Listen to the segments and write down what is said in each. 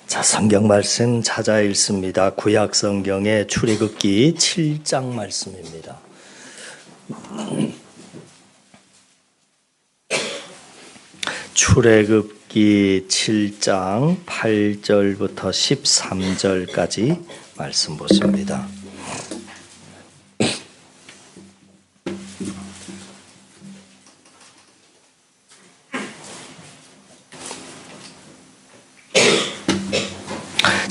자, 성경 말씀 찾아 읽습니다. 구약 성경의 출애굽기 7장 말씀입니다. 출애굽기 7장 8절부터 13절까지 말씀 보십니다.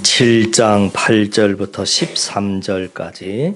칠 7장 8절부터 13절까지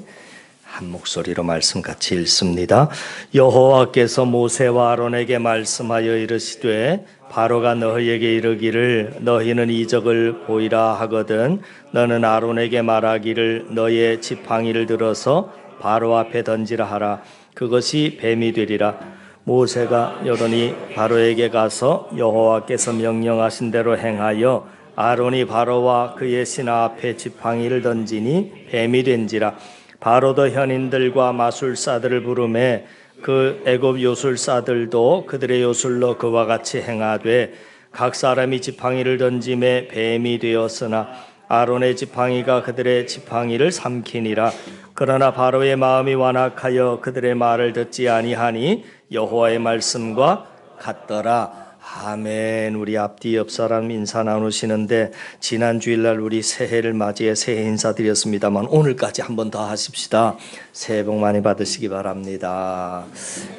한 목소리로 말씀 같이 읽습니다. 여호와께서 모세와 아론에게 말씀하여 이르시되 바로가 너희에게 이르기를 너희는 이적을 보이라 하거든 너는 아론에게 말하기를 너의 지팡이를 들어서 바로 앞에 던지라 하라. 그것이 뱀이 되리라. 모세가 여론이 바로에게 가서 여호와께서 명령하신 대로 행하여 아론이 바로와 그의 신하 앞에 지팡이를 던지니 뱀이 된지라. 바로도 현인들과 마술사들을 부르매 그 애굽 요술사들도 그들의 요술로 그와 같이 행하되 각 사람이 지팡이를 던짐에 뱀이 되었으나 아론의 지팡이가 그들의 지팡이를 삼키니라. 그러나 바로의 마음이 완악하여 그들의 말을 듣지 아니하니 여호와의 말씀과 같더라. 아멘. 우리 앞뒤 옆 사람 인사 나누시는데 지난 주일날 우리 새해를 맞이해 새해 인사드렸습니다만 오늘까지 한 번 더 하십시다. 새해 복 많이 받으시기 바랍니다.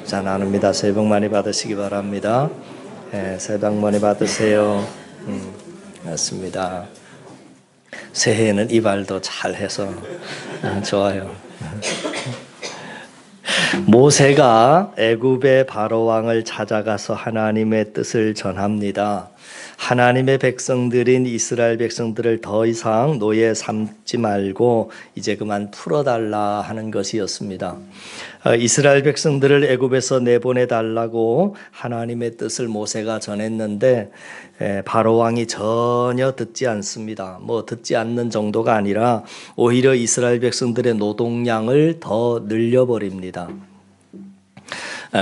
자, 나눕니다. 새해 복 많이 받으시기 바랍니다. 새해 복 많이 받으세요. 맞습니다. 새해에는 이발도 잘해서 좋아요. 모세가 애굽의 바로 왕을 찾아가서 하나님의 뜻을 전합니다. 하나님의 백성들인 이스라엘 백성들을 더 이상 노예 삼지 말고 이제 그만 풀어달라 하는 것이었습니다. 이스라엘 백성들을 애굽에서 내보내달라고 하나님의 뜻을 모세가 전했는데 바로 왕이 전혀 듣지 않습니다. 듣지 않는 정도가 아니라 오히려 이스라엘 백성들의 노동량을 더 늘려버립니다.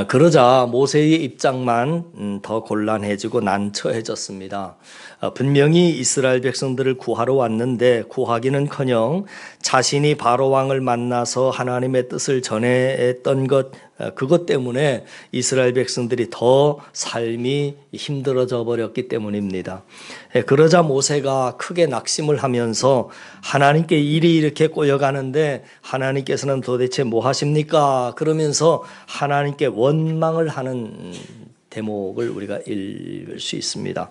그러자 모세의 입장만 더 곤란해지고 난처해졌습니다. 분명히 이스라엘 백성들을 구하러 왔는데 구하기는커녕 자신이 바로 왕을 만나서 하나님의 뜻을 전했던 그것 때문에 이스라엘 백성들이 더 삶이 힘들어져 버렸기 때문입니다. 그러자 모세가 크게 낙심을 하면서 하나님께 일이 이렇게 꼬여가는데 하나님께서는 도대체 뭐 하십니까? 그러면서 하나님께 원망을 하는 대목을 우리가 읽을 수 있습니다.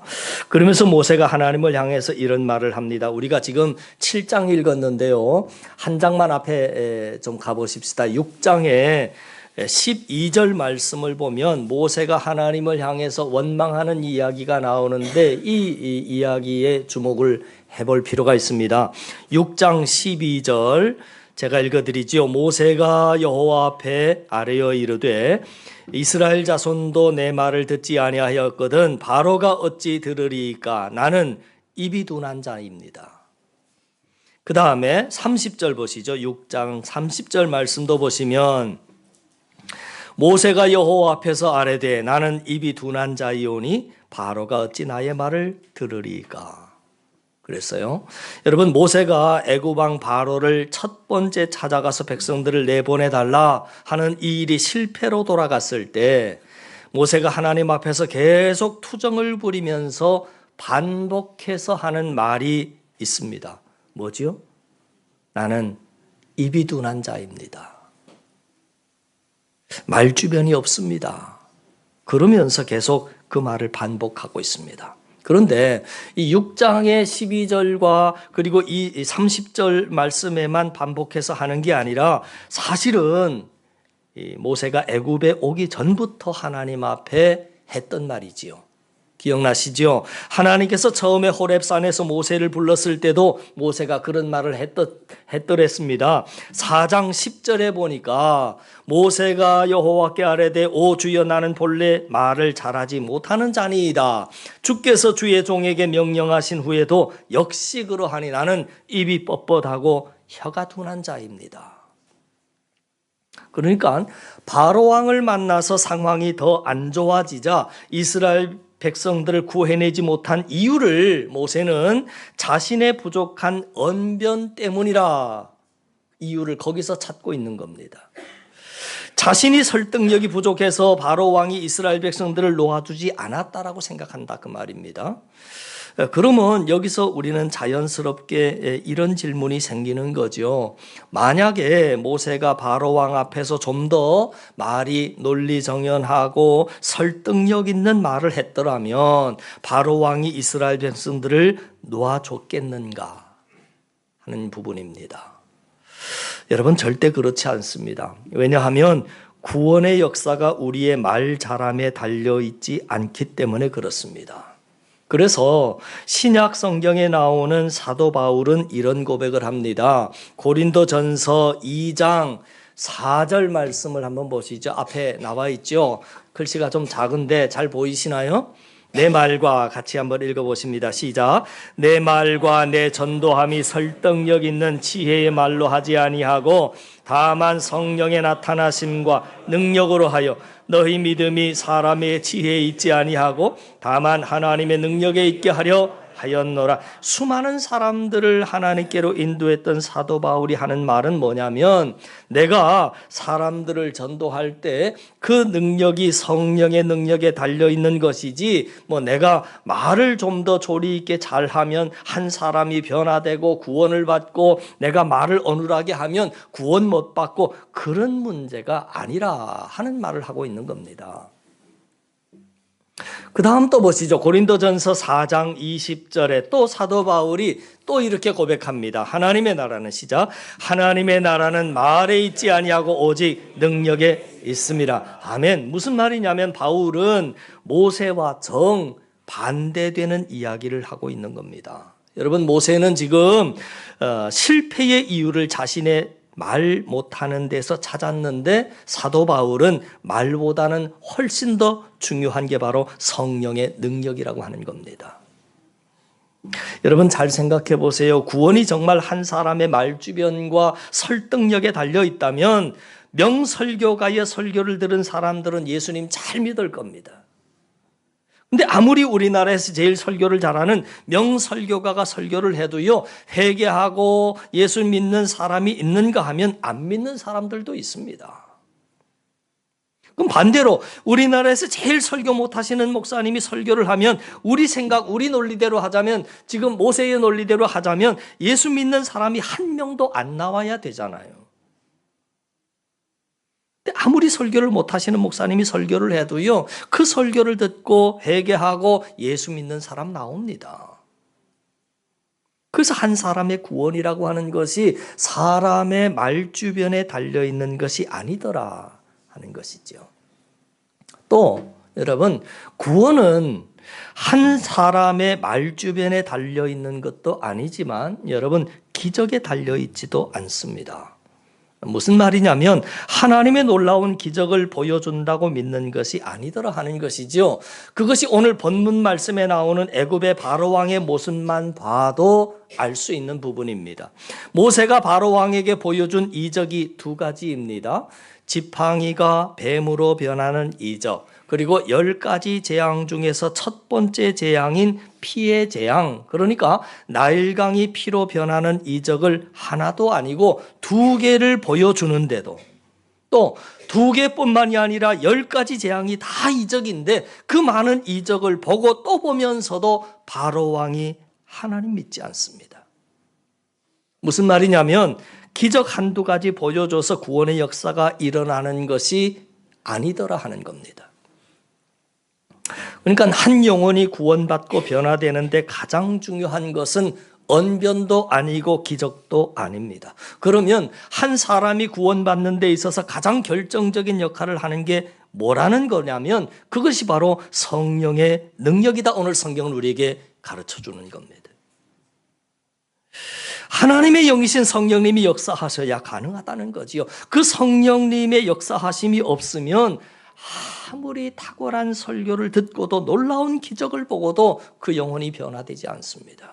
그러면서 모세가 하나님을 향해서 이런 말을 합니다. 우리가 지금 7장 읽었는데요. 한 장만 앞에 좀 가보십시다. 6장에 12절 말씀을 보면 모세가 하나님을 향해서 원망하는 이야기가 나오는데 이 이야기에 주목을 해볼 필요가 있습니다. 6장 12절 제가 읽어드리지요. 모세가 여호와 앞에 아뢰어 이르되 이스라엘 자손도 내 말을 듣지 아니하였거든 바로가 어찌 들으리이까. 나는 입이 둔한 자입니다. 그 다음에 30절 보시죠. 6장 30절 말씀도 보시면 모세가 여호와 앞에서 아뢰되 나는 입이 둔한 자이오니 바로가 어찌 나의 말을 들으리이까. 그랬어요. 여러분, 모세가 애굽 왕 바로를 첫 번째 찾아가서 백성들을 내보내달라 하는 이 일이 실패로 돌아갔을 때 모세가 하나님 앞에서 계속 투정을 부리면서 반복해서 하는 말이 있습니다. 뭐지요? 나는 입이 둔한 자입니다. 말주변이 없습니다. 그러면서 계속 그 말을 반복하고 있습니다. 그런데 이 6장의 12절과 그리고 이 30절 말씀에만 반복해서 하는 게 아니라 사실은 이 모세가 애굽에 오기 전부터 하나님 앞에 했던 말이지요. 기억나시죠? 하나님께서 처음에 호렙산에서 모세를 불렀을 때도 모세가 그런 말을 했더랬습니다. 4장 10절에 보니까 모세가 여호와께 아뢰되 오 주여 나는 본래 말을 잘하지 못하는 자니이다. 주께서 주의 종에게 명령하신 후에도 역시 그러하니 나는 입이 뻣뻣하고 혀가 둔한 자입니다. 그러니까 바로 왕을 만나서 상황이 더 안 좋아지자 이스라엘 백성들을 구해내지 못한 이유를 모세는 자신의 부족한 언변 때문이라 이유를 거기서 찾고 있는 겁니다. 자신이 설득력이 부족해서 바로 왕이 이스라엘 백성들을 놓아주지 않았다라고 생각한다 그 말입니다. 그러면 여기서 우리는 자연스럽게 이런 질문이 생기는 거죠. 만약에 모세가 바로 왕 앞에서 좀 더 말이 논리정연하고 설득력 있는 말을 했더라면 바로 왕이 이스라엘 백성들을 놓아줬겠는가 하는 부분입니다. 여러분 절대 그렇지 않습니다. 왜냐하면 구원의 역사가 우리의 말 잘함에 달려있지 않기 때문에 그렇습니다. 그래서 신약 성경에 나오는 사도 바울은 이런 고백을 합니다. 고린도전서 2장 4절 말씀을 한번 보시죠. 앞에 나와 있죠. 글씨가 좀 작은데 잘 보이시나요? 내 말과 같이 한번 읽어보십니다. 시작. 내 말과 내 전도함이 설득력 있는 지혜의 말로 하지 아니하고 다만 성령의 나타나심과 능력으로 하여 너희 믿음이 사람의 지혜에 있지 아니하고 다만 하나님의 능력에 있게 하려 하였노라. 수많은 사람들을 하나님께로 인도했던 사도 바울이 하는 말은 뭐냐면 내가 사람들을 전도할 때 그 능력이 성령의 능력에 달려있는 것이지 뭐 내가 말을 좀 더 조리 있게 잘하면 한 사람이 변화되고 구원을 받고 내가 말을 어눌하게 하면 구원 못 받고 그런 문제가 아니라 하는 말을 하고 있는 겁니다. 그 다음 또 보시죠. 고린도전서 4장 20절에 또 사도 바울이 또 이렇게 고백합니다. 하나님의 나라는 시작. 하나님의 나라는 말에 있지 아니하고 오직 능력에 있습니다. 아멘. 무슨 말이냐면 바울은 모세와 정 반대되는 이야기를 하고 있는 겁니다. 여러분 모세는 지금 실패의 이유를 자신의 말 못하는 데서 찾았는데 사도 바울은 말보다는 훨씬 더 중요한 게 바로 성령의 능력이라고 하는 겁니다. 여러분 잘 생각해 보세요. 구원이 정말 한 사람의 말주변과 설득력에 달려 있다면 명설교가의 설교를 들은 사람들은 예수님 잘 믿을 겁니다. 근데 아무리 우리나라에서 제일 설교를 잘하는 명설교가가 설교를 해도요, 회개하고 예수 믿는 사람이 있는가 하면 안 믿는 사람들도 있습니다. 그럼 반대로 우리나라에서 제일 설교 못하시는 목사님이 설교를 하면 우리 생각, 우리 논리대로 하자면 지금 모세의 논리대로 하자면 예수 믿는 사람이 한 명도 안 나와야 되잖아요. 아무리 설교를 못하시는 목사님이 설교를 해도요, 그 설교를 듣고 회개하고 예수 믿는 사람 나옵니다. 그래서 한 사람의 구원이라고 하는 것이 사람의 말주변에 달려있는 것이 아니더라 하는 것이죠. 또 여러분 구원은 한 사람의 말주변에 달려있는 것도 아니지만 여러분 기적에 달려있지도 않습니다. 무슨 말이냐면 하나님의 놀라운 기적을 보여준다고 믿는 것이 아니더라 하는 것이죠. 그것이 오늘 본문 말씀에 나오는 애굽의 바로왕의 모습만 봐도 알 수 있는 부분입니다. 모세가 바로왕에게 보여준 이적이 두 가지입니다. 지팡이가 뱀으로 변하는 이적, 그리고 10가지 재앙 중에서 첫 번째 재앙인 피의 재앙, 그러니까 나일강이 피로 변하는 이적을 하나도 아니고 2개를 보여주는데도 또 2개뿐만이 아니라 10가지 재앙이 다 이적인데 그 많은 이적을 보고 또 보면서도 바로왕이 하나님 믿지 않습니다. 무슨 말이냐면 기적 한두 가지 보여줘서 구원의 역사가 일어나는 것이 아니더라 하는 겁니다. 그러니까 한 영혼이 구원받고 변화되는데 가장 중요한 것은 언변도 아니고 기적도 아닙니다. 그러면 한 사람이 구원받는 데 있어서 가장 결정적인 역할을 하는 게 뭐라는 거냐면 그것이 바로 성령의 능력이다. 오늘 성경은 우리에게 가르쳐 주는 겁니다. 하나님의 영이신 성령님이 역사하셔야 가능하다는 거지요. 그 성령님의 역사하심이 없으면 아무리 탁월한 설교를 듣고도 놀라운 기적을 보고도 그 영혼이 변화되지 않습니다.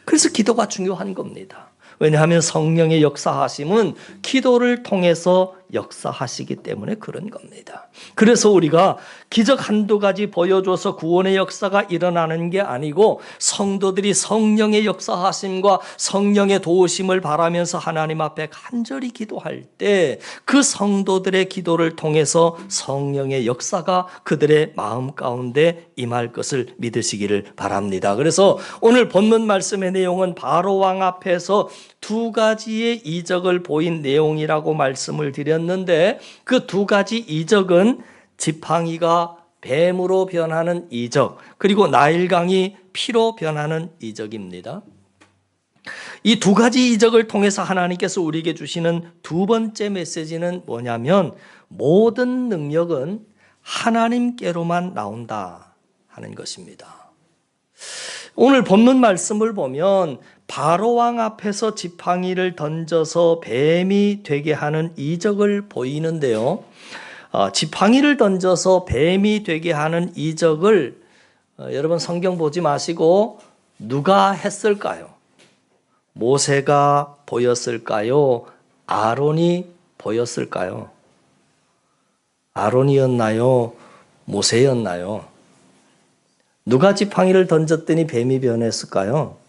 그래서 기도가 중요한 겁니다. 왜냐하면 성령의 역사하심은 기도를 통해서 역사하시기 때문에 그런 겁니다. 그래서 우리가 기적 한두 가지 보여줘서 구원의 역사가 일어나는 게 아니고 성도들이 성령의 역사하심과 성령의 도우심을 바라면서 하나님 앞에 간절히 기도할 때 그 성도들의 기도를 통해서 성령의 역사가 그들의 마음 가운데 임할 것을 믿으시기를 바랍니다. 그래서 오늘 본문 말씀의 내용은 바로왕 앞에서 두 가지의 이적을 보인 내용이라고 말씀을 드렸는데 그 두 가지 이적은 지팡이가 뱀으로 변하는 이적, 그리고 나일강이 피로 변하는 이적입니다. 이 두 가지 이적을 통해서 하나님께서 우리에게 주시는 두 번째 메시지는 뭐냐면 모든 능력은 하나님께로만 나온다 하는 것입니다. 오늘 본문 말씀을 보면 바로왕 앞에서 지팡이를 던져서 뱀이 되게 하는 이적을 보이는데요. 지팡이를 던져서 뱀이 되게 하는 이적을 여러분 성경 보지 마시고 누가 했을까요? 모세가 보였을까요? 아론이 보였을까요? 아론이었나요? 모세였나요? 누가 지팡이를 던졌더니 뱀이 변했을까요?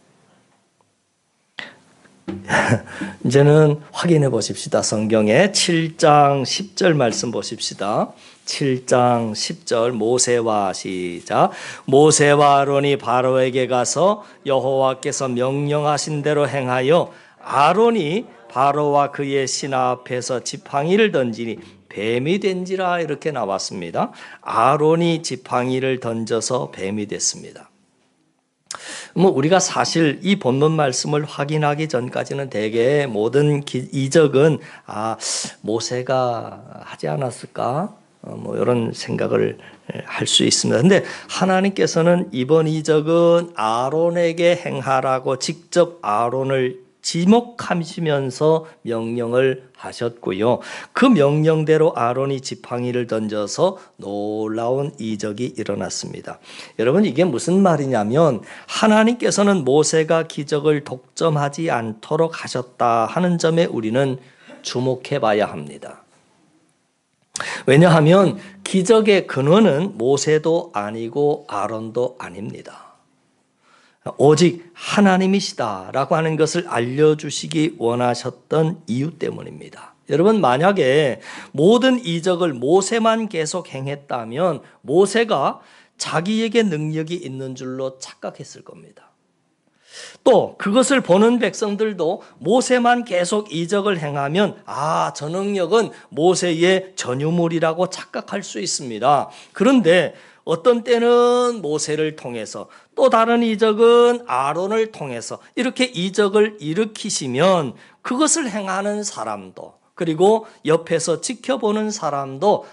이제는 확인해 보십시다. 성경에 7장 10절 말씀 보십시다. 7장 10절 모세와 시작. 모세와 아론이 바로에게 가서 여호와께서 명령하신 대로 행하여 아론이 바로와 그의 신하 앞에서 지팡이를 던지니 뱀이 된지라 이렇게 나왔습니다. 아론이 지팡이를 던져서 뱀이 됐습니다. 우리가 사실 이 본문 말씀을 확인하기 전까지는 대개 모든 이적은 모세가 하지 않았을까? 이런 생각을 할 수 있습니다. 근데 하나님께서는 이번 이적은 아론에게 행하라고 직접 아론을 지목하시면서 명령을 하셨고요. 그 명령대로 아론이 지팡이를 던져서 놀라운 이적이 일어났습니다. 여러분 이게 무슨 말이냐면 하나님께서는 모세가 기적을 독점하지 않도록 하셨다 하는 점에 우리는 주목해 봐야 합니다. 왜냐하면 기적의 근원은 모세도 아니고 아론도 아닙니다. 오직 하나님이시다라고 하는 것을 알려주시기 원하셨던 이유 때문입니다. 여러분 만약에 모든 이적을 모세만 계속 행했다면 모세가 자기에게 능력이 있는 줄로 착각했을 겁니다. 또 그것을 보는 백성들도 모세만 계속 이적을 행하면 저 능력은 모세의 전유물이라고 착각할 수 있습니다. 그런데 어떤 때는 모세를 통해서 또 다른 이적은 아론을 통해서 이렇게 이적을 일으키시면 그것을 행하는 사람도 그리고 옆에서 지켜보는 사람도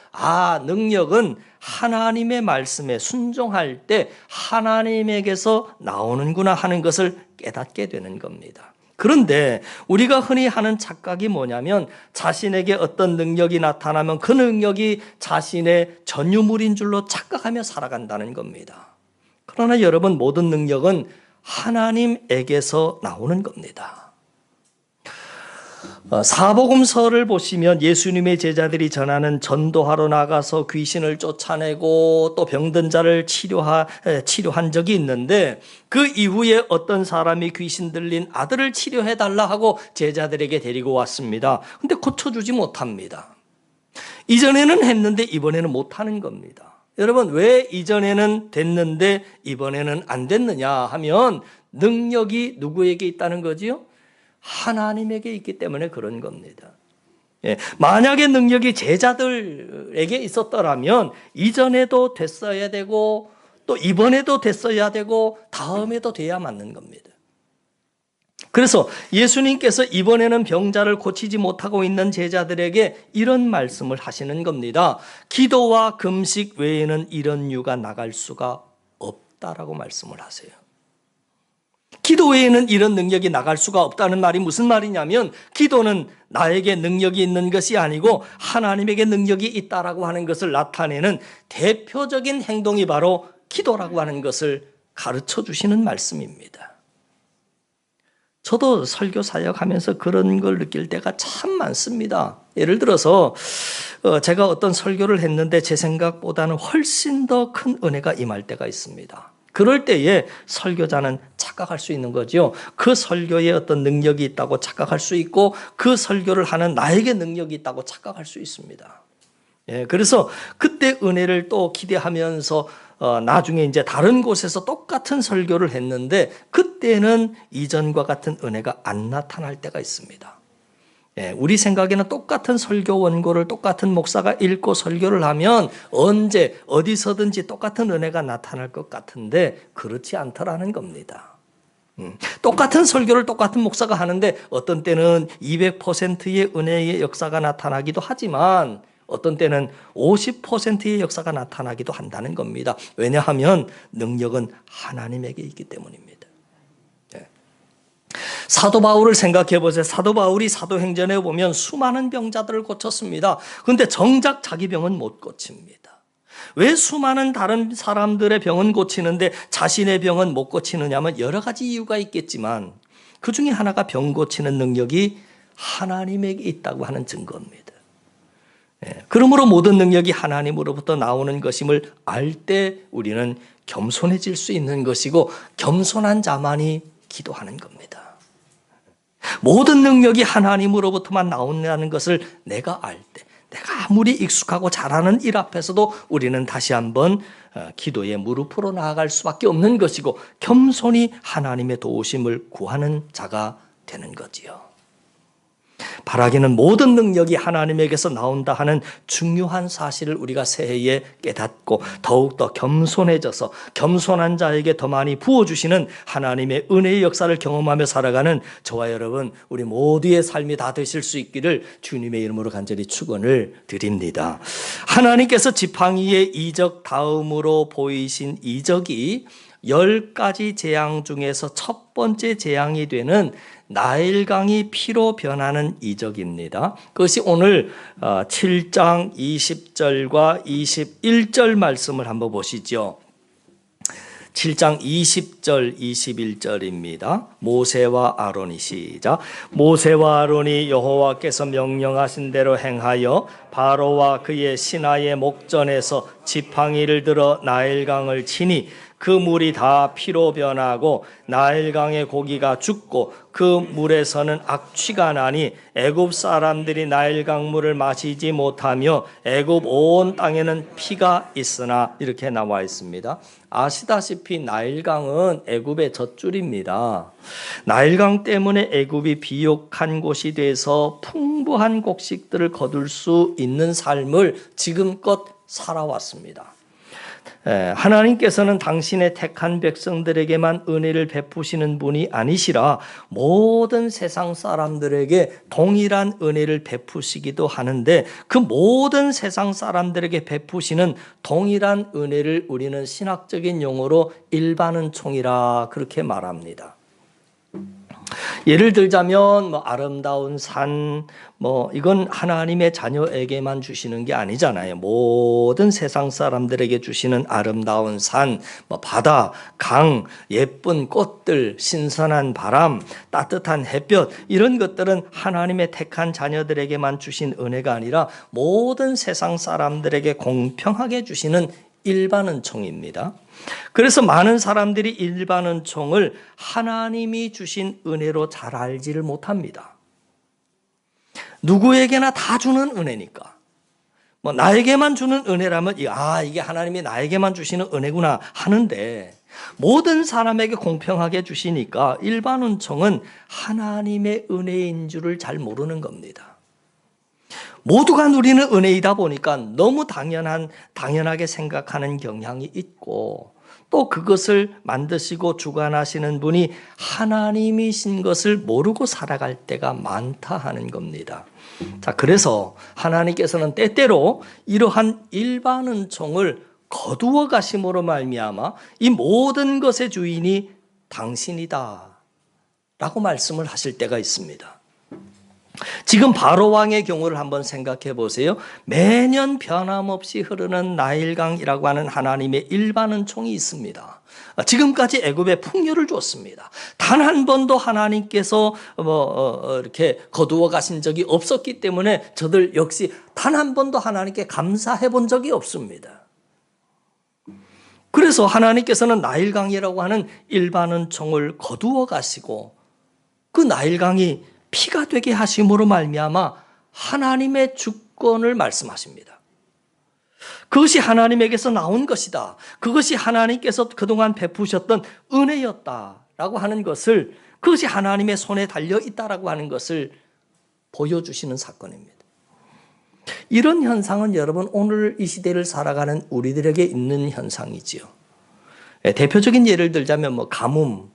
능력은 하나님의 말씀에 순종할 때 하나님에게서 나오는구나 하는 것을 깨닫게 되는 겁니다. 그런데 우리가 흔히 하는 착각이 뭐냐면 자신에게 어떤 능력이 나타나면 그 능력이 자신의 전유물인 줄로 착각하며 살아간다는 겁니다. 그러나 여러분 모든 능력은 하나님에게서 나오는 겁니다. 사복음서를 보시면 예수님의 제자들이 전하는 전도하러 나가서 귀신을 쫓아내고 또 병든 자를 치료한 적이 있는데 그 이후에 어떤 사람이 귀신 들린 아들을 치료해달라 하고 제자들에게 데리고 왔습니다. 근데 고쳐주지 못합니다. 이전에는 했는데 이번에는 못하는 겁니다. 여러분 왜 이전에는 됐는데 이번에는 안 됐느냐 하면 능력이 누구에게 있다는 거지요? 하나님에게 있기 때문에 그런 겁니다. 만약에 능력이 제자들에게 있었더라면 이전에도 됐어야 되고 또 이번에도 됐어야 되고 다음에도 돼야 맞는 겁니다. 그래서 예수님께서 이번에는 병자를 고치지 못하고 있는 제자들에게 이런 말씀을 하시는 겁니다. 기도와 금식 외에는 이런 유가 나갈 수가 없다라고 말씀을 하세요. 기도 외에는 이런 능력이 나갈 수가 없다는 말이 무슨 말이냐면 기도는 나에게 능력이 있는 것이 아니고 하나님에게 능력이 있다라고 하는 것을 나타내는 대표적인 행동이 바로 기도라고 하는 것을 가르쳐 주시는 말씀입니다. 저도 설교 사역하면서 그런 걸 느낄 때가 참 많습니다. 예를 들어서 제가 어떤 설교를 했는데 제 생각보다는 훨씬 더 큰 은혜가 임할 때가 있습니다. 그럴 때에 설교자는 착각할 수 있는 거죠. 그 설교에 어떤 능력이 있다고 착각할 수 있고 그 설교를 하는 나에게 능력이 있다고 착각할 수 있습니다. 예, 그래서 그때 은혜를 또 기대하면서 나중에 이제 다른 곳에서 똑같은 설교를 했는데 그때는 이전과 같은 은혜가 안 나타날 때가 있습니다. 예, 우리 생각에는 똑같은 설교 원고를 똑같은 목사가 읽고 설교를 하면 언제 어디서든지 똑같은 은혜가 나타날 것 같은데 그렇지 않더라는 겁니다. 똑같은 설교를 똑같은 목사가 하는데 어떤 때는 200%의 은혜의 역사가 나타나기도 하지만 어떤 때는 50%의 역사가 나타나기도 한다는 겁니다. 왜냐하면 능력은 하나님에게 있기 때문입니다. 사도 바울을 생각해 보세요. 사도 바울이 사도행전에 보면 수많은 병자들을 고쳤습니다. 그런데 정작 자기 병은 못 고칩니다. 왜 수많은 다른 사람들의 병은 고치는데 자신의 병은 못 고치느냐면 여러 가지 이유가 있겠지만 그 중에 하나가 병 고치는 능력이 하나님에게 있다고 하는 증거입니다. 그러므로 모든 능력이 하나님으로부터 나오는 것임을 알 때 우리는 겸손해질 수 있는 것이고 겸손한 자만이 기도하는 겁니다. 모든 능력이 하나님으로부터만 나온다는 것을 내가 알 때, 내가 아무리 익숙하고 잘하는 일 앞에서도 우리는 다시 한번 기도에 무릎으로 나아갈 수밖에 없는 것이고 겸손히 하나님의 도우심을 구하는 자가 되는 거지요. 바라기는 모든 능력이 하나님에게서 나온다 하는 중요한 사실을 우리가 새해에 깨닫고 더욱더 겸손해져서 겸손한 자에게 더 많이 부어주시는 하나님의 은혜의 역사를 경험하며 살아가는 저와 여러분 우리 모두의 삶이 다 되실 수 있기를 주님의 이름으로 간절히 축원을 드립니다. 하나님께서 지팡이의 이적 다음으로 보이신 이적이 10가지 재앙 중에서 첫 번째 재앙이 되는 나일강이 피로 변하는 이적입니다. 그것이 오늘 7장 20절과 21절 말씀을 한번 보시죠. 7장 20절 21절입니다. 모세와 아론이 시작. 모세와 아론이 여호와께서 명령하신 대로 행하여 바로와 그의 신하의 목전에서 지팡이를 들어 나일강을 치니 그 물이 다 피로 변하고 나일강의 고기가 죽고 그 물에서는 악취가 나니 애굽 사람들이 나일강 물을 마시지 못하며 애굽 온 땅에는 피가 있으나 이렇게 나와 있습니다. 아시다시피 나일강은 애굽의 젖줄입니다. 나일강 때문에 애굽이 비옥한 곳이 돼서 풍부한 곡식들을 거둘 수 있는 삶을 지금껏 살아왔습니다. 하나님께서는 당신의 택한 백성들에게만 은혜를 베푸시는 분이 아니시라 모든 세상 사람들에게 동일한 은혜를 베푸시기도 하는데 그 모든 세상 사람들에게 베푸시는 동일한 은혜를 우리는 신학적인 용어로 일반은총이라 그렇게 말합니다. 예를 들자면 아름다운 산 이건 하나님의 자녀에게만 주시는 게 아니잖아요. 모든 세상 사람들에게 주시는 아름다운 산, 바다, 강, 예쁜 꽃들, 신선한 바람, 따뜻한 햇볕 이런 것들은 하나님의 택한 자녀들에게만 주신 은혜가 아니라 모든 세상 사람들에게 공평하게 주시는 일반은총입니다. 그래서 많은 사람들이 일반은총을 하나님이 주신 은혜로 잘 알지를 못합니다. 누구에게나 다 주는 은혜니까. 나에게만 주는 은혜라면 이게 하나님이 나에게만 주시는 은혜구나 하는데 모든 사람에게 공평하게 주시니까 일반은총은 하나님의 은혜인 줄을 잘 모르는 겁니다. 모두가 누리는 은혜이다 보니까 너무 당연하게 생각하는 경향이 있고 또 그것을 만드시고 주관하시는 분이 하나님이신 것을 모르고 살아갈 때가 많다 하는 겁니다. 자, 그래서 하나님께서는 때때로 이러한 일반은총을 거두어 가심으로 말미암아 이 모든 것의 주인이 당신이다 라고 말씀을 하실 때가 있습니다. 지금 바로 왕의 경우를 한번 생각해 보세요. 매년 변함없이 흐르는 나일강이라고 하는 하나님의 일반은총이 있습니다. 지금까지 애굽에 풍요를 줬습니다. 단 한 번도 하나님께서 이렇게 거두어 가신 적이 없었기 때문에 저들 역시 단 한 번도 하나님께 감사해 본 적이 없습니다. 그래서 하나님께서는 나일강이라고 하는 일반 은총을 거두어 가시고 그 나일강이 피가 되게 하심으로 말미암아 하나님의 주권을 말씀하십니다. 그것이 하나님에게서 나온 것이다. 그것이 하나님께서 그동안 베푸셨던 은혜였다라고 하는 것을, 그것이 하나님의 손에 달려 있다라고 하는 것을 보여주시는 사건입니다. 이런 현상은 여러분 오늘 이 시대를 살아가는 우리들에게 있는 현상이지요. 대표적인 예를 들자면 가뭄의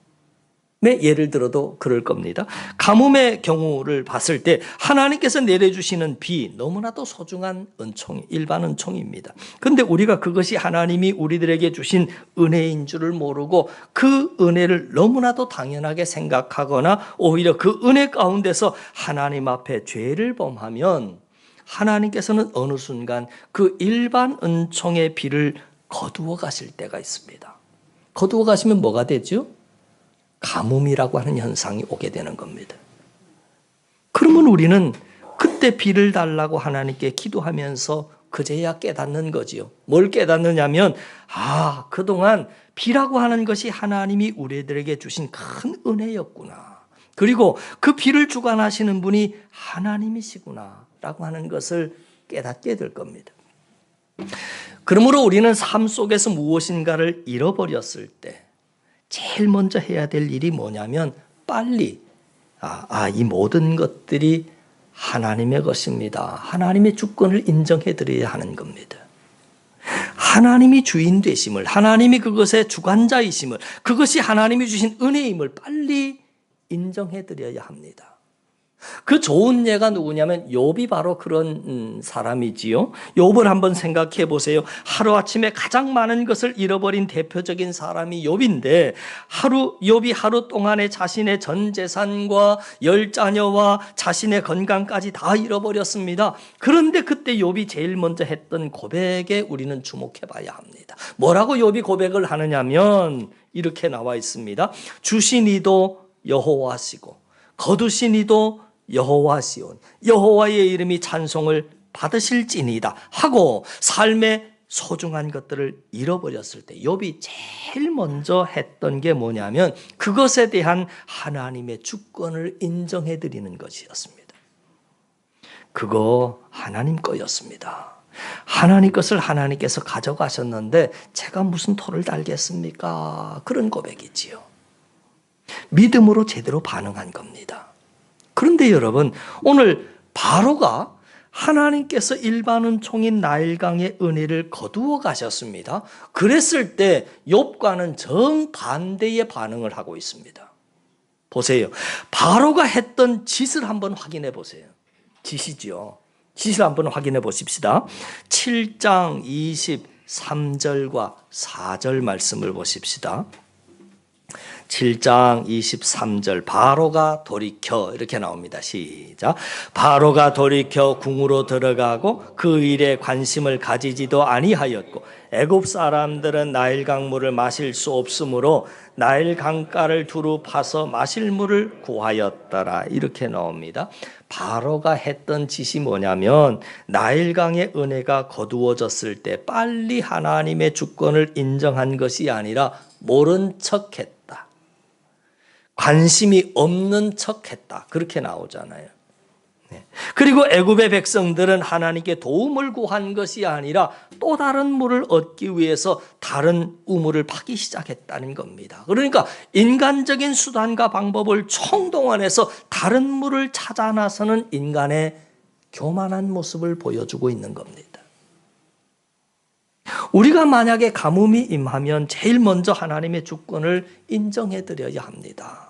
예를 들어도 그럴 겁니다. 가뭄의 경우를 봤을 때 하나님께서 내려주시는 비, 너무나도 소중한 은총, 일반 은총입니다. 그런데 우리가 그것이 하나님이 우리들에게 주신 은혜인 줄을 모르고 그 은혜를 너무나도 당연하게 생각하거나 오히려 그 은혜 가운데서 하나님 앞에 죄를 범하면 하나님께서는 어느 순간 그 일반 은총의 비를 거두어 가실 때가 있습니다. 거두어 가시면 뭐가 되죠? 가뭄이라고 하는 현상이 오게 되는 겁니다. 그러면 우리는 그때 비를 달라고 하나님께 기도하면서 그제야 깨닫는 거지요. 뭘 깨닫느냐면 그동안 비라고 하는 것이 하나님이 우리들에게 주신 큰 은혜였구나. 그리고 그 비를 주관하시는 분이 하나님이시구나 라고 하는 것을 깨닫게 될 겁니다. 그러므로 우리는 삶 속에서 무엇인가를 잃어버렸을 때 제일 먼저 해야 될 일이 뭐냐면 빨리 이 모든 것들이 하나님의 것입니다. 하나님의 주권을 인정해 드려야 하는 겁니다. 하나님이 주인 되심을, 하나님이 그것의 주관자이심을, 그것이 하나님이 주신 은혜임을 빨리 인정해 드려야 합니다. 그 좋은 예가 누구냐면 욥이 바로 그런 사람이지요. 욥을 한번 생각해 보세요. 하루아침에 가장 많은 것을 잃어버린 대표적인 사람이 욥인데 욥이 하루 동안에 자신의 전 재산과 10자녀와 자신의 건강까지 다 잃어버렸습니다. 그런데 그때 욥이 제일 먼저 했던 고백에 우리는 주목해 봐야 합니다. 뭐라고 욥이 고백을 하느냐면 이렇게 나와 있습니다. 주신 이도 여호와시고 거두신 이도 여호와시온, 여호와의 이름이 찬송을 받으실지니이다 하고 삶의 소중한 것들을 잃어버렸을 때 욥이 제일 먼저 했던 게 뭐냐면 그것에 대한 하나님의 주권을 인정해 드리는 것이었습니다. 그거 하나님 거였습니다. 하나님 것을 하나님께서 가져가셨는데 제가 무슨 토를 달겠습니까? 그런 고백이지요. 믿음으로 제대로 반응한 겁니다. 그런데 여러분, 오늘 바로가 하나님께서 일반 은총인 나일강의 은혜를 거두어 가셨습니다. 그랬을 때 욥과는 정반대의 반응을 하고 있습니다. 보세요. 바로가 했던 짓을 한번 확인해 보세요. 짓이죠. 짓을 한번 확인해 보십시다. 7장 23절과 4절 말씀을 보십시다. 7장 23절 바로가 돌이켜 이렇게 나옵니다. 시작. 바로가 돌이켜 궁으로 들어가고 그 일에 관심을 가지지도 아니하였고 애굽 사람들은 나일 강물을 마실 수 없으므로 나일 강가를 두루 파서 마실 물을 구하였더라. 이렇게 나옵니다. 바로가 했던 짓이 뭐냐면 나일 강의 은혜가 거두어졌을 때 빨리 하나님의 주권을 인정한 것이 아니라 모른 척했다. 관심이 없는 척했다. 그렇게 나오잖아요. 그리고 애굽의 백성들은 하나님께 도움을 구한 것이 아니라 또 다른 물을 얻기 위해서 다른 우물을 파기 시작했다는 겁니다. 그러니까 인간적인 수단과 방법을 총동원해서 다른 물을 찾아 나서는 인간의 교만한 모습을 보여주고 있는 겁니다. 우리가 만약에 가뭄이 임하면 제일 먼저 하나님의 주권을 인정해 드려야 합니다.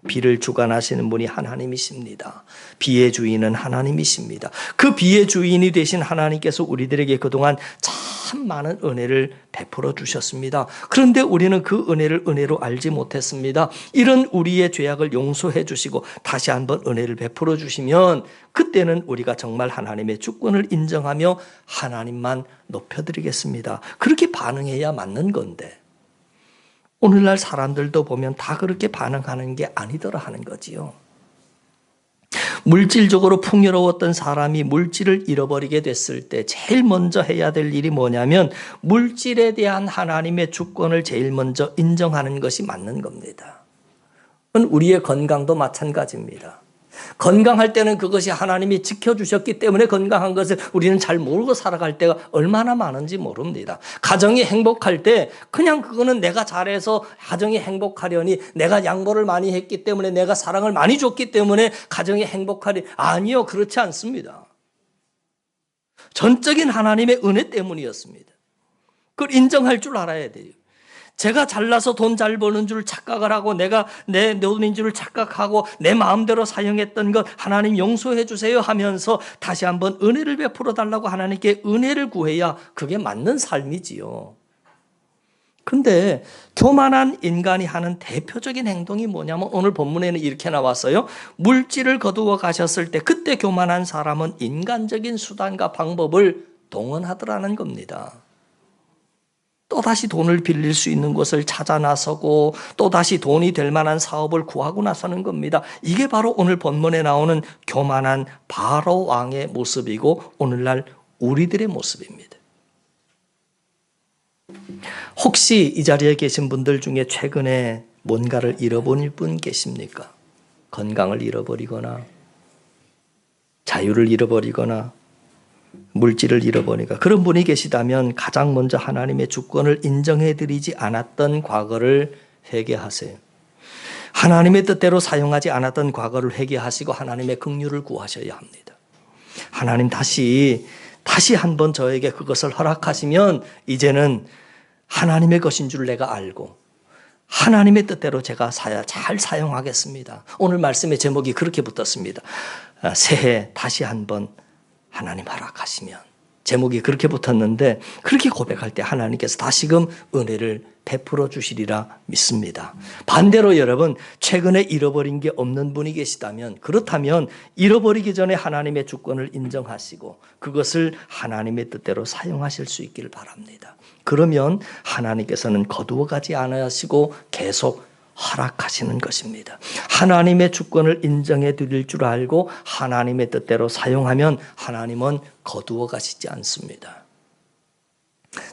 비를 주관하시는 분이 하나님이십니다. 비의 주인은 하나님이십니다. 그 비의 주인이 되신 하나님께서 우리들에게 그동안 참 많은 은혜를 베풀어 주셨습니다. 그런데 우리는 그 은혜를 은혜로 알지 못했습니다. 이런 우리의 죄악을 용서해 주시고 다시 한번 은혜를 베풀어 주시면 그때는 우리가 정말 하나님의 주권을 인정하며 하나님만 높여드리겠습니다. 그렇게 반응해야 맞는 건데 오늘날 사람들도 보면 다 그렇게 반응하는 게 아니더라 하는 거지요. 물질적으로 풍요로웠던 사람이 물질을 잃어버리게 됐을 때 제일 먼저 해야 될 일이 뭐냐면 물질에 대한 하나님의 주권을 제일 먼저 인정하는 것이 맞는 겁니다. 우리의 건강도 마찬가지입니다. 건강할 때는 그것이 하나님이 지켜주셨기 때문에 건강한 것을 우리는 잘 모르고 살아갈 때가 얼마나 많은지 모릅니다. 가정이 행복할 때 그냥 그거는 내가 잘해서 가정이 행복하려니, 내가 양보를 많이 했기 때문에, 내가 사랑을 많이 줬기 때문에 가정이 행복하리. 아니요, 그렇지 않습니다. 전적인 하나님의 은혜 때문이었습니다. 그걸 인정할 줄 알아야 돼요. 제가 잘나서 돈 잘 버는 줄 착각을 하고 내가 내 돈인 줄 착각하고 내 마음대로 사용했던 것 하나님 용서해 주세요 하면서 다시 한번 은혜를 베풀어 달라고 하나님께 은혜를 구해야 그게 맞는 삶이지요. 그런데 교만한 인간이 하는 대표적인 행동이 뭐냐면 오늘 본문에는 이렇게 나왔어요. 물질을 거두어 가셨을 때 그때 교만한 사람은 인간적인 수단과 방법을 동원하더라는 겁니다. 또다시 돈을 빌릴 수 있는 곳을 찾아 나서고 또다시 돈이 될 만한 사업을 구하고 나서는 겁니다. 이게 바로 오늘 본문에 나오는 교만한 바로 왕의 모습이고 오늘날 우리들의 모습입니다. 혹시 이 자리에 계신 분들 중에 최근에 뭔가를 잃어버릴 분 계십니까? 건강을 잃어버리거나 자유를 잃어버리거나 물질을 잃어버리니까 그런 분이 계시다면 가장 먼저 하나님의 주권을 인정해드리지 않았던 과거를 회개하세요. 하나님의 뜻대로 사용하지 않았던 과거를 회개하시고 하나님의 긍휼을 구하셔야 합니다. 하나님 다시 한번 저에게 그것을 허락하시면 이제는 하나님의 것인 줄 내가 알고 하나님의 뜻대로 제가 잘 사용하겠습니다. 오늘 말씀의 제목이 그렇게 붙었습니다. 새해 다시 한번 하나님 허락하시면, 제목이 그렇게 붙었는데 그렇게 고백할 때 하나님께서 다시금 은혜를 베풀어 주시리라 믿습니다. 반대로 여러분 최근에 잃어버린 게 없는 분이 계시다면, 그렇다면 잃어버리기 전에 하나님의 주권을 인정하시고 그것을 하나님의 뜻대로 사용하실 수 있기를 바랍니다. 그러면 하나님께서는 거두어가지 않으시고 계속 허락하시는 것입니다. 하나님의 주권을 인정해 드릴 줄 알고 하나님의 뜻대로 사용하면 하나님은 거두어 가시지 않습니다.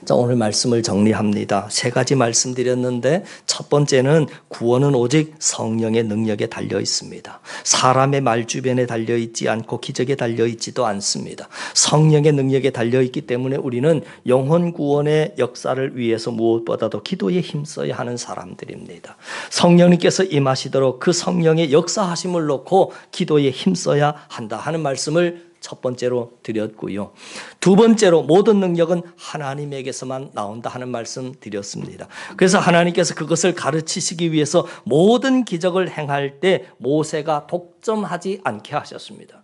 자, 오늘 말씀을 정리합니다. 세 가지 말씀드렸는데 첫 번째는 구원은 오직 성령의 능력에 달려 있습니다. 사람의 말 주변에 달려 있지 않고 기적에 달려 있지도 않습니다. 성령의 능력에 달려 있기 때문에 우리는 영혼 구원의 역사를 위해서 무엇보다도 기도에 힘써야 하는 사람들입니다. 성령님께서 임하시도록 그 성령의 역사하심을 놓고 기도에 힘써야 한다 하는 말씀을 첫 번째로 드렸고요. 두 번째로 모든 능력은 하나님에게서만 나온다 하는 말씀 드렸습니다. 그래서 하나님께서 그것을 가르치시기 위해서 모든 기적을 행할 때 모세가 독점하지 않게 하셨습니다.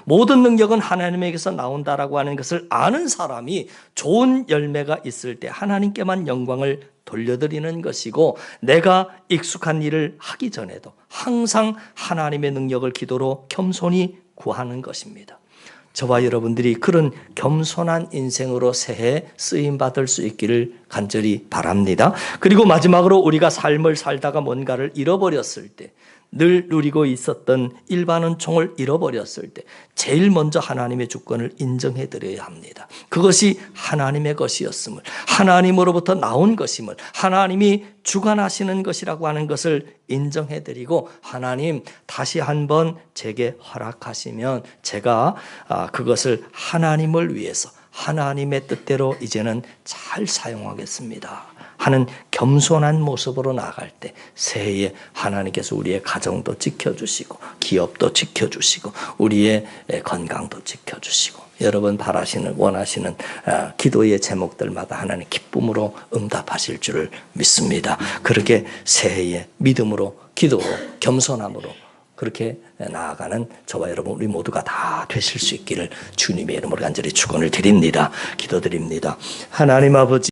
모든 능력은 하나님에게서 나온다라고 하는 것을 아는 사람이 좋은 열매가 있을 때 하나님께만 영광을 돌려드리는 것이고, 내가 익숙한 일을 하기 전에도 항상 하나님의 능력을 기도로 겸손히 구하는 것입니다. 저와 여러분들이 그런 겸손한 인생으로 새해 쓰임받을 수 있기를 간절히 바랍니다. 그리고 마지막으로 우리가 삶을 살다가 뭔가를 잃어버렸을 때, 늘 누리고 있었던 일반 은총을 잃어버렸을 때 제일 먼저 하나님의 주권을 인정해 드려야 합니다. 그것이 하나님의 것이었음을, 하나님으로부터 나온 것임을, 하나님이 주관하시는 것이라고 하는 것을 인정해 드리고, 하나님 다시 한번 제게 허락하시면 제가 그것을 하나님을 위해서 하나님의 뜻대로 이제는 잘 사용하겠습니다 하는 겸손한 모습으로 나아갈 때 새해에 하나님께서 우리의 가정도 지켜주시고 기업도 지켜주시고 우리의 건강도 지켜주시고 여러분 바라시는 원하시는 기도의 제목들마다 하나님 기쁨으로 응답하실 줄을 믿습니다. 그렇게 새해에 믿음으로 기도로 겸손함으로 그렇게 나아가는 저와 여러분 우리 모두가 다 되실 수 있기를 주님의 이름으로 간절히 축원을 드립니다. 기도드립니다. 하나님 아버지,